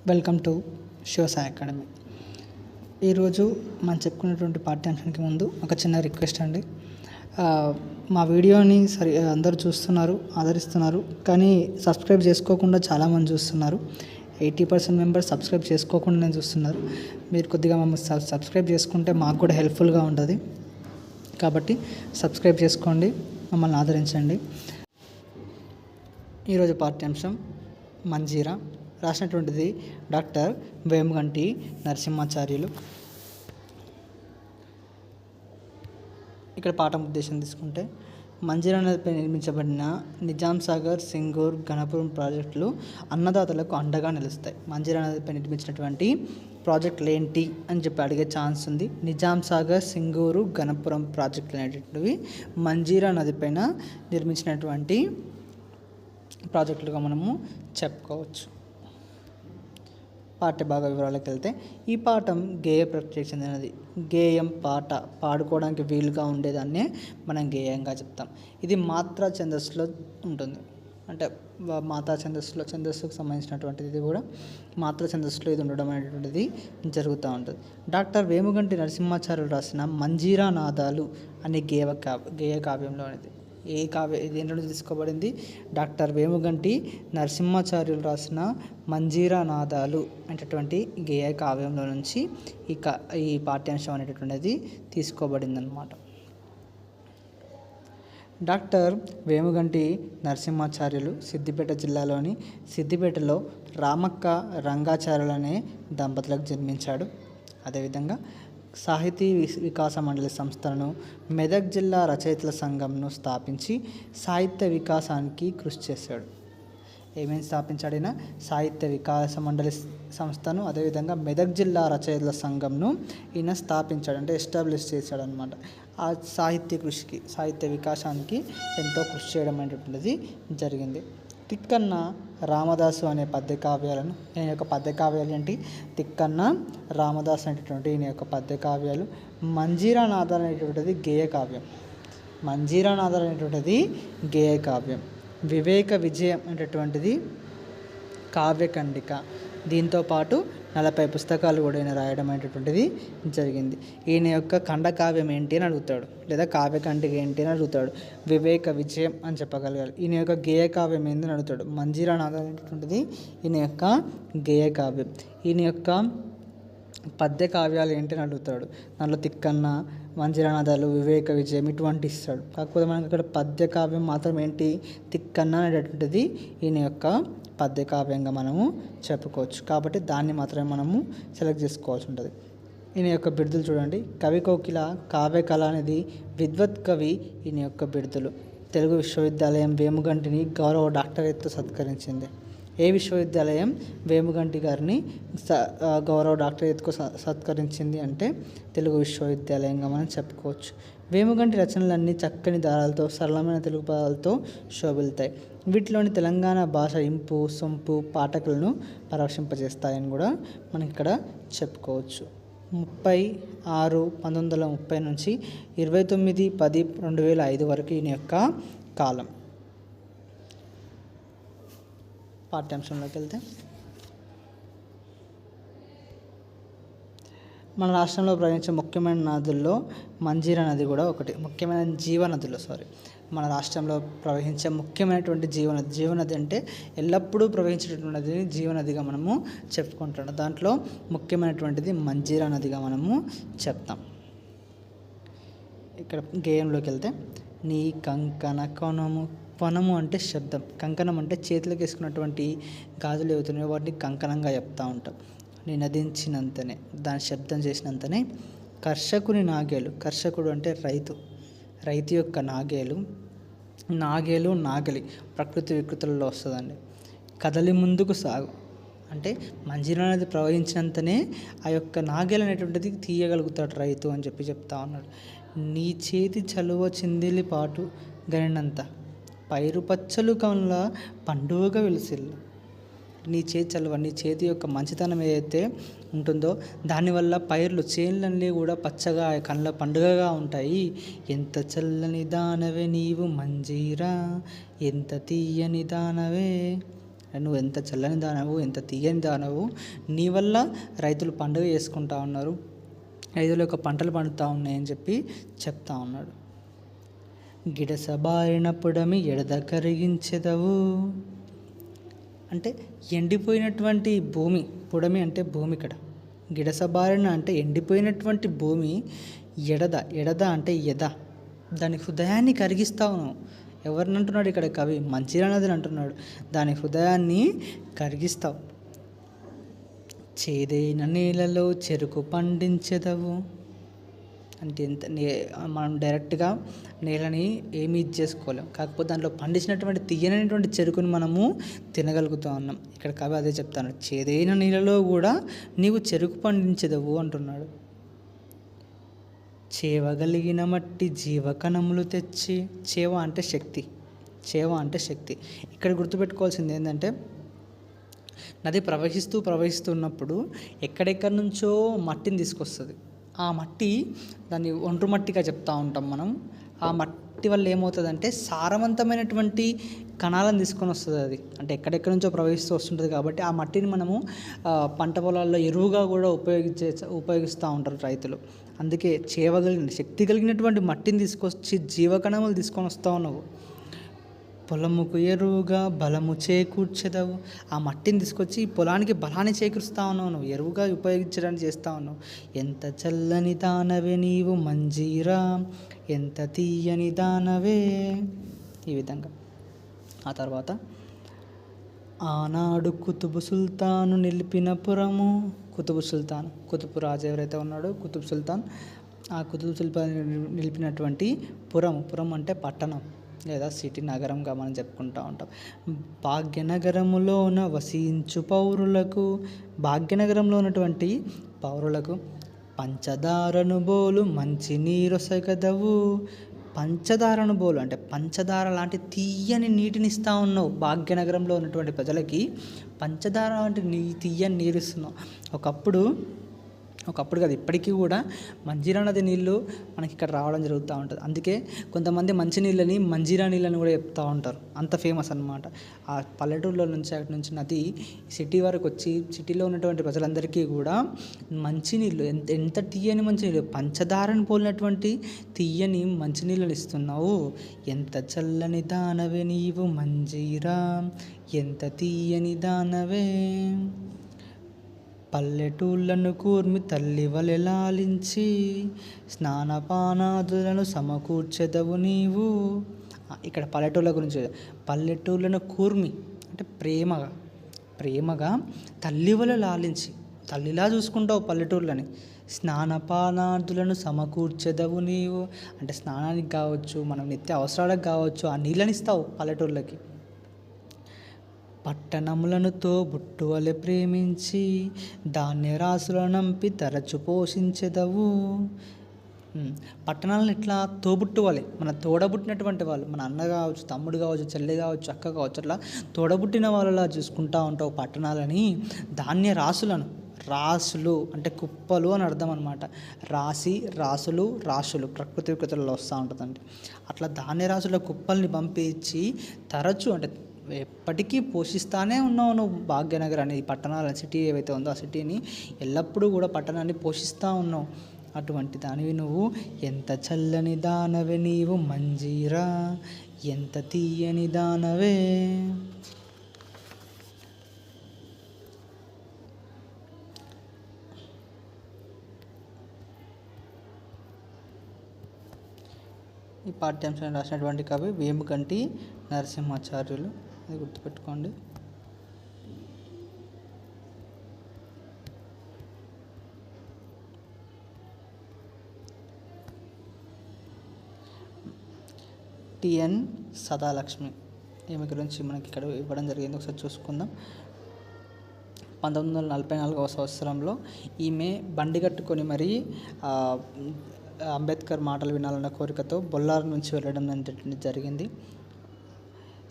Welcome to Shivasai academy. ఈరోజు మనం చెప్పుకున్నటువంటి పాఠ్యాంశానికి ముందు ఒక చిన్న రిక్వెస్ట్ అండి. మా వీడియోని అందరూ చూస్తున్నారు, ఆదరిస్తున్నారు, కానీ సబ్స్క్రైబ్ చేసుకోకుండా చాలామంది చూస్తున్నారు. 80% మెంబర్స్ సబ్స్క్రైబ్ చేసుకోకుండానే చూస్తున్నారు. మీరు కొద్దిగా మమ్మల్ని సబ్స్క్రైబ్ చేసుకుంటే మాకు కూడా హెల్ప్ఫుల్గా ఉంటుంది. కాబట్టి సబ్స్క్రైబ్ చేసుకోండి, మమ్మల్ని ఆదరించండి. ఈరోజు పాఠ్యాంశం మంజీరా. రాసినటువంటిది డాక్టర్ వేముగంటి నరసింహాచార్యులు. ఇక్కడ పాఠం ఉద్దేశం తీసుకుంటే, మంజీరా నదిపై నిర్మించబడిన నిజాం సాగర్, సింగూర్, గణపురం ప్రాజెక్టులు అన్నదాతలకు అండగా నిలుస్తాయి. మంజీరా నదిపై నిర్మించినటువంటి ప్రాజెక్టులు ఏంటి అని చెప్పి అడిగే ఛాన్స్ ఉంది. నిజాం సాగర్, సింగూరు, గణపురం ప్రాజెక్టులు అనేటువంటివి మంజీరా నదిపైన నిర్మించినటువంటి ప్రాజెక్టులుగా మనము చెప్పుకోవచ్చు. పాఠ్యభాగ వివరాలకు వెళ్తే, ఈ పాఠం గేయ ప్రక్రియకు చెందినది. గేయం పాట పాడుకోవడానికి వీలుగా ఉండేదాన్నే మనం గేయంగా చెప్తాం. ఇది మాత్రా ఛందస్సులో ఉంటుంది. అంటే మాత్రా ఛందస్సుకు సంబంధించినటువంటిది. ఇది కూడా మాత్రా ఛందస్సులో ఇది ఉండడం అనేటువంటిది జరుగుతూ ఉంటుంది. డాక్టర్ వేముగంటి నరసింహాచార్యులు రాసిన మంజీరా నాదాలు అనే గేయ కావ్యంలో అనేది. దేంట్లో నుంచి తీసుకోబడింది? డాక్టర్ వేముగంటి నరసింహాచార్యులు రాసిన మంజీరా నాదాలు అనేటటువంటి గేయ కావ్యంలో నుంచి ఈ పాఠ్యాంశం అనేటటువంటిది తీసుకోబడింది అన్నమాట. డాక్టర్ వేముగంటి నరసింహాచార్యులు సిద్దిపేట జిల్లాలోని సిద్దిపేటలో రామక్క రంగాచార్యులు అనే దంపతులకు జన్మించాడు. అదేవిధంగా సాహితీ వికాస మండలి సంస్థలను, మెదక్ జిల్లా రచయితల సంఘంను స్థాపించి సాహిత్య వికాసానికి కృషి చేశాడు. ఏమేమి స్థాపించాడైనా? సాహిత్య వికాస మండలి సంస్థను, అదేవిధంగా మెదక్ జిల్లా రచయితల సంఘంను ఈయన స్థాపించాడు, అంటే ఎస్టాబ్లిష్ చేశాడు అనమాట. ఆ సాహిత్య వికాసానికి ఎంతో కృషి చేయడం అనేటువంటిది జరిగింది. తిక్కన్న రామదాసు అనే పద్యకావ్యాలను, ఈయన యొక్క పద్యకావ్యాలు ఏంటి? తిక్కన్న రామదాసు అనేటటువంటి ఈయన యొక్క పద్యకావ్యాలు. మంజీరా నాదాలు అనేటువంటిది గేయ కావ్యం. వివేక విజయం అనేటటువంటిది కావ్యఖండిక. దీంతోపాటు 40 పుస్తకాలు కూడా ఈయన రాయడం అనేటటువంటిది జరిగింది. ఈయన యొక్క ఖండకావ్యం ఏంటి అని అడుగుతాడు, లేదా కావ్యఖండిక ఏంటి అని అడుగుతాడు. వివేక విజయం అని చెప్పగలగాలి. ఈయన యొక్క గేయ కావ్యం ఏంటి అని అడుగుతాడు. మంజీరా నాదాలు అనేటువంటిది ఈయన యొక్క గేయ కావ్యం. ఈయన యొక్క పద్య కావ్యాలు ఏంటి అని అడుగుతాడు. దాంట్లో తిక్కన్న, మంజీరా నాదాలు, వివేక విజయం ఇటువంటి ఇస్తాడు. కాకపోతే మనకి ఇక్కడ పద్య కావ్యం మాత్రం ఏంటి? తిక్కన్న అనేటటువంటిది ఈయన యొక్క పద్య కావ్యంగా మనము చెప్పుకోవచ్చు. కాబట్టి దాన్ని మాత్రమే మనము సెలెక్ట్ చేసుకోవాల్సి ఉంటుంది. ఈయన యొక్క బిరుదులు చూడండి. కవి కోకిల, కావ్య కళ అనేది విద్వత్ కవి ఈయన యొక్క బిరుదులు. తెలుగు విశ్వవిద్యాలయం వేముగంటిని గౌరవ డాక్టరేట్తో సత్కరించింది. ఏ విశ్వవిద్యాలయం వేముగంటి గారిని గౌరవ డాక్టరేట్కు సత్కరించింది అంటే తెలుగు విశ్వవిద్యాలయంగా మనం చెప్పుకోవచ్చు. వేముగంటి రచనలన్నీ చక్కని దారాలతో, సరళమైన తెలుగు పదాలతో శోభిల్తాయి. వీటిలోని తెలంగాణ భాష ఇంపు, సొంపు పాఠకులను పరవశింపజేస్తాయని కూడా మనం ఇక్కడ చెప్పుకోవచ్చు. 36/1930 నుంచి 29/10/2005 వరకు ఈయన యొక్క కాలం. పాఠ్యాంశంలోకి వెళ్తే, మన రాష్ట్రంలో ప్రవహించే ముఖ్యమైన నదుల్లో మంజీరా నది కూడా ఒకటి. ముఖ్యమైన జీవనదులు మన రాష్ట్రంలో ప్రవహించే ముఖ్యమైనటువంటి జీవనది అంటే ఎల్లప్పుడూ ప్రవహించేటటువంటిది జీవనదిగా మనము చెప్పుకుంటాం. దాంట్లో ముఖ్యమైనటువంటిది మంజీరా నదిగా మనము చెప్తాం. ఇక్కడ గేయంలోకి వెళ్తే, నీ కంకణ కొనము అంటే శబ్దం, కంకణం అంటే చేతులకు వేసుకున్నటువంటి గాజులు అవుతున్నాయో వాటిని కంకణంగా చెప్తూ ఉంటాం. నినదించినంతనే, దాని శబ్దం చేసినంతనే. కర్షకుని నాగేలు, కర్షకుడు అంటే రైతు యొక్క నాగలి ప్రకృతి వికృతులలో వస్తుందండి. కదలి ముందుకు సాగు అంటే మంజీరా నది ప్రవహించినంతనే ఆ యొక్క నాగేలు అనేటువంటిది తీయగలుగుతాడు రైతు అని చెప్తా ఉన్నాడు. నీ చేతి చలువ చిందిలి పాటు గనినంత, పైరు పచ్చలు కనుల పండుగగా వెలిసిల్లు. నీ చేతి యొక్క మంచితనం ఏదైతే ఉంటుందో దానివల్ల పైర్లు చేన్లన్నీ కూడా పచ్చగా కళ్ళ పండుగగా ఉంటాయి. ఎంత చల్లని దానవే నీవు మంజీరా, ఎంత తీయని దానవే నువ్వు ఎంత చల్లని దానవు, ఎంత తీయని దానవు, నీ వల్ల రైతులు పండుగ చేసుకుంటా ఉన్నారు, రైతుల యొక్క పంటలు పండుతూ ఉన్నాయని చెప్పి చెప్తా ఉన్నాడు. గిడసబారిన పుడమి ఎడద కరిగించెదవు అంటే ఎండిపోయినటువంటి భూమి, పుడమి అంటే భూమి, ఇక్కడ గిడసబారిన అంటే ఎండిపోయినటువంటి భూమి, ఎడద అంటే దాని హృదయాన్ని కరిగిస్తావు. ఎవరిని అంటున్నాడు ఇక్కడ కవి? మంచిర్యాల నదిని అంటున్నాడు. దాని హృదయాన్ని కరిగిస్తావు. చేదైన నేలలో చెరుకు పండించెదవు అంటే మనం డైరెక్ట్గా నేలని ఏమి చేసుకోలేం, కాకపోతే దాంట్లో పండించినటువంటి తీయనటువంటి చెరుకుని మనము తినగలుగుతూ ఉన్నాం. ఇక్కడ కవి అదే చెప్తాను, చేదైన నీళ్ళలో కూడా నీవు చెరుకు పండించెదవు అంటున్నాడు. చేవగలిగిన మట్టి జీవకణములు తెచ్చి, చేవ అంటే శక్తి. ఇక్కడ గుర్తుపెట్టుకోవాల్సింది ఏంటంటే, నది ప్రవహిస్తున్నప్పుడు ఎక్కడెక్కడి నుంచో మట్టిని తీసుకొస్తుంది. ఆ మట్టి దాన్ని ఒండ్రు మట్టిగా చెప్తూ ఉంటాం మనం. ఆ మట్టి వల్ల ఏమవుతుందంటే సారవంతమైనటువంటి కణాలను తీసుకొని వస్తుంది అది. అంటే ఎక్కడెక్కడి నుంచో ప్రవహిస్తూ వస్తుంటుంది కాబట్టి ఆ మట్టిని మనము పంట పొలాల్లో ఎరువుగా కూడా ఉపయోగిస్తూ ఉంటారు రైతులు. అందుకే శక్తి కలిగినటువంటి మట్టిని తీసుకొచ్చి జీవకణములు తీసుకొని వస్తూ ఉన్నావు. పొలముకు ఎరువుగా బలము చేకూర్చెదవు. ఆ మట్టిని తీసుకొచ్చి పొలానికి బలాన్ని చేకూరుస్తూ ఉన్నావు, నువ్వు ఎరువుగా ఉపయోగించడానికి చేస్తూ ఉన్నావు. ఎంత చల్లని దానవే నీవు మంజీరా, ఎంత తీయని దానవే. ఈ విధంగా ఆ తర్వాత, ఆనాడు కుతుబు సుల్తాను నిలిపిన పురము, కుతుబు రాజు ఎవరైతే ఉన్నాడో కుతుబ్ సుల్తాన్, ఆ కుతుబ్ సుల్తాన్ నిలిపినటువంటి పురం అంటే పట్టణం లేదా సిటీ, నగరంగా మనం చెప్పుకుంటూ ఉంటాం. భాగ్యనగరములోన వసించు పౌరులకు, భాగ్యనగరంలో ఉన్నటువంటి పౌరులకు పంచదారను బోలు మంచి నీరొసగదవు. పంచదారను బోలు అంటే పంచదార లాంటి తీయని నీటిని ఇస్తూ ఉన్నావు. భాగ్యనగరంలో ఉన్నటువంటి ప్రజలకి పంచదార లాంటి తీయని నీరు ఇస్తున్నావు. ఒకప్పుడు కాదు, ఇప్పటికీ కూడా మంజీరా నది నీళ్ళు మనకి ఇక్కడ రావడం జరుగుతూ ఉంటుంది. అందుకే కొంతమంది మంచినీళ్ళని మంజీరా నీళ్ళని కూడా చెప్తూ ఉంటారు, అంత ఫేమస్ అన్నమాట. ఆ పల్లెటూరులో నుంచి అటు నుంచి నది సిటీ వరకు వచ్చి సిటీలో ఉన్నటువంటి ప్రజలందరికీ కూడా మంచినీళ్ళు, ఎంత తీయని మంచినీళ్ళు, పంచదారను పోలినటువంటి తీయని మంచినీళ్ళని ఇస్తున్నావు. ఎంత చల్లని దానవే నీవు మంజీరా, ఎంత తీయని దానవే. పల్లెటూళ్ళను కూర్మి తల్లి వలె లాలించి, స్నానపానాదులను సమకూర్చెదవు నీవు. ఇక్కడ పల్లెటూళ్ళ గురించి, పల్లెటూళ్ళను కూర్మి అంటే ప్రేమగా తల్లి వలె లాలించి, తల్లిలా చూసుకుంటావు పల్లెటూళ్ళని. స్నానపానాదులను సమకూర్చెదవు నీవు అంటే స్నానానికి కావచ్చు, మనం నిత్య అవసరాలకు కావచ్చు, ఆ నీళ్ళని ఇస్తావు పల్లెటూళ్ళకి. పట్టణములను తోబుట్టువలె ప్రేమించి, ధాన్య రాసులను నంపి తరచు పోషించెదవు. పట్టణాలను ఇట్లా తోబుట్టువలె, మన తోడబుట్టినటువంటి వాళ్ళు, మన అన్న కావచ్చు, తమ్ముడు కావచ్చు, చెల్లి కావచ్చు, అక్క కావచ్చు, అట్లా తోడబుట్టిన వాళ్ళలా చూసుకుంటూ ఉంటావు పట్టణాలని. ధాన్య రాసులు అంటే కుప్పలు అని అర్థం అనమాట. రాసులు ప్రకృతి వికృతులలో వస్తూ ఉంటుందండి. అట్లా ధాన్య రాసుల కుప్పల్ని పంపించి తరచు అంటే ఎప్పటికీ పోషిస్తానే ఉన్నావు నువ్వు భాగ్యనగరాన్ని, ఈ పట్టణాల సిటీ ఏవైతే ఉందో ఆ సిటీని ఎల్లప్పుడూ కూడా పట్టణాన్ని పోషిస్తూ ఉన్నావు. అటువంటి దానివి నువ్వు. ఎంత చల్లని దానవే నీవు మంజీరా, ఎంత తీయని దానవే. ఈ పాఠ్యాంశాన్ని రాసినటువంటి కవి వేముగంటి నరసింహాచార్యులు, అది గుర్తుపెట్టుకోండి. టిఎన్ సదాలక్ష్మి, ఈమె గురించి మనకి ఇక్కడ ఇవ్వడం జరిగింది, ఒకసారి చూసుకుందాం. 1944వ సంవత్సరంలో ఈమె బండి కట్టుకొని మరి అంబేద్కర్ మాటలు వినాలన్న కోరికతో బొల్లారం నుంచి వెళ్ళడం జరిగింది.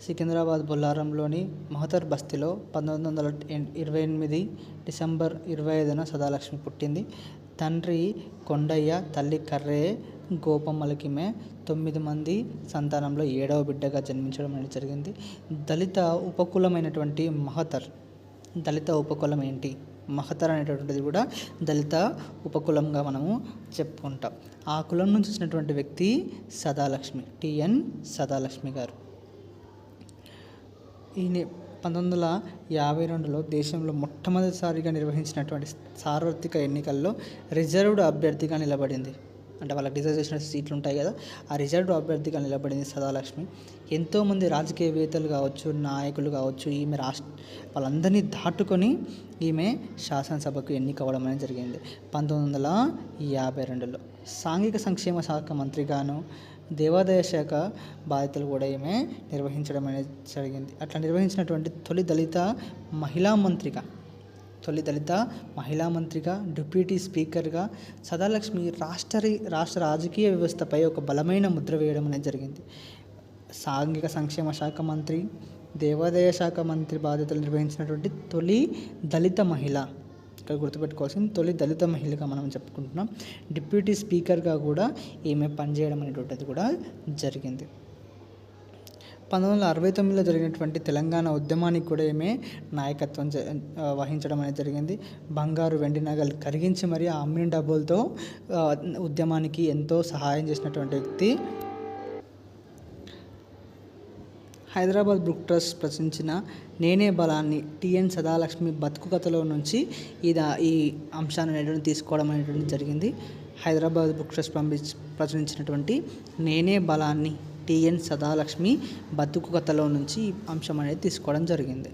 సికింద్రాబాద్ బొల్లారంలోని మహతర్ బస్తీలో 1928 డిసెంబర్ 25న సదాలక్ష్మి పుట్టింది. తండ్రి కొండయ్య, తల్లి కర్రే గోపమ్మలకి ఈమె 9 మంది సంతానంలో 7వ బిడ్డగా జన్మించడం అనేది జరిగింది. దళిత ఉపకులమైనటువంటి మహతర్. దళిత ఉపకులం ఏంటి? మహతర్ అనేటటువంటిది కూడా దళిత ఉపకులంగా మనము చెప్పుకుంటాం. ఆ కులం నుంచి వచ్చినటువంటి వ్యక్తి సదాలక్ష్మి, టిఎన్ సదాలక్ష్మి గారు. ఈయన 1952లో దేశంలో మొట్టమొదటిసారిగా నిర్వహించినటువంటి సార్వత్రిక ఎన్నికల్లో రిజర్వ్డ్ అభ్యర్థిగా నిలబడింది. అంటే వాళ్ళకి రిజర్వ్ చేసిన సీట్లు ఉంటాయి కదా, ఆ రిజర్వ్డ్ అభ్యర్థిగా నిలబడింది సదాలక్ష్మి. ఎంతోమంది రాజకీయవేత్తలు కావచ్చు, నాయకులు కావచ్చు, ఈమె వాళ్ళందరినీ దాటుకొని ఈమె శాసనసభకు ఎన్నికవ్వడం అనేది జరిగింది 1952లో. సాంఘిక సంక్షేమ శాఖ మంత్రిగాను, దేవాదాయ శాఖ బాధ్యతలు కూడా ఈమె నిర్వహించడం అనేది జరిగింది. అట్లా నిర్వహించినటువంటి తొలి దళిత మహిళా మంత్రిగా, డిప్యూటీ స్పీకర్గా సదాలక్ష్మి రాష్ట్ర రాజకీయ వ్యవస్థపై ఒక బలమైన ముద్ర వేయడం అనేది జరిగింది. సాంఘిక సంక్షేమ శాఖ మంత్రి, దేవాదాయ శాఖ మంత్రి బాధ్యతలు నిర్వహించినటువంటి తొలి దళిత మహిళ. ఇక్కడ గుర్తుపెట్టుకోవాల్సింది తొలి దళిత మహిళగా మనం చెప్పుకుంటున్నాం. డిప్యూటీ స్పీకర్గా కూడా ఈమె పనిచేయడం అనేటువంటిది కూడా జరిగింది. 1969లో జరిగినటువంటి తెలంగాణ ఉద్యమానికి కూడా ఈమె నాయకత్వం వహించడం అనేది జరిగింది. బంగారు వెండి నగలు కరిగించి మరి ఆ అమ్మిన డబ్బులతో ఉద్యమానికి ఎంతో సహాయం చేసినటువంటి వ్యక్తి. హైదరాబాద్ బుక్ ట్రస్ట్ ప్రచురించిన నేనే బలాన్ని, టిఎన్ సదాలక్ష్మి బతుకు కథలో నుంచి ఈ అంశాన్ని అనేటువంటి తీసుకోవడం అనేటువంటి జరిగింది. హైదరాబాద్ బుక్ ట్రస్ట్ ప్రచురించినటువంటి నేనే బలాన్ని, టిఎన్ సదాలక్ష్మి బతుకు కథలో నుంచి ఈ అంశం అనేది తీసుకోవడం జరిగింది.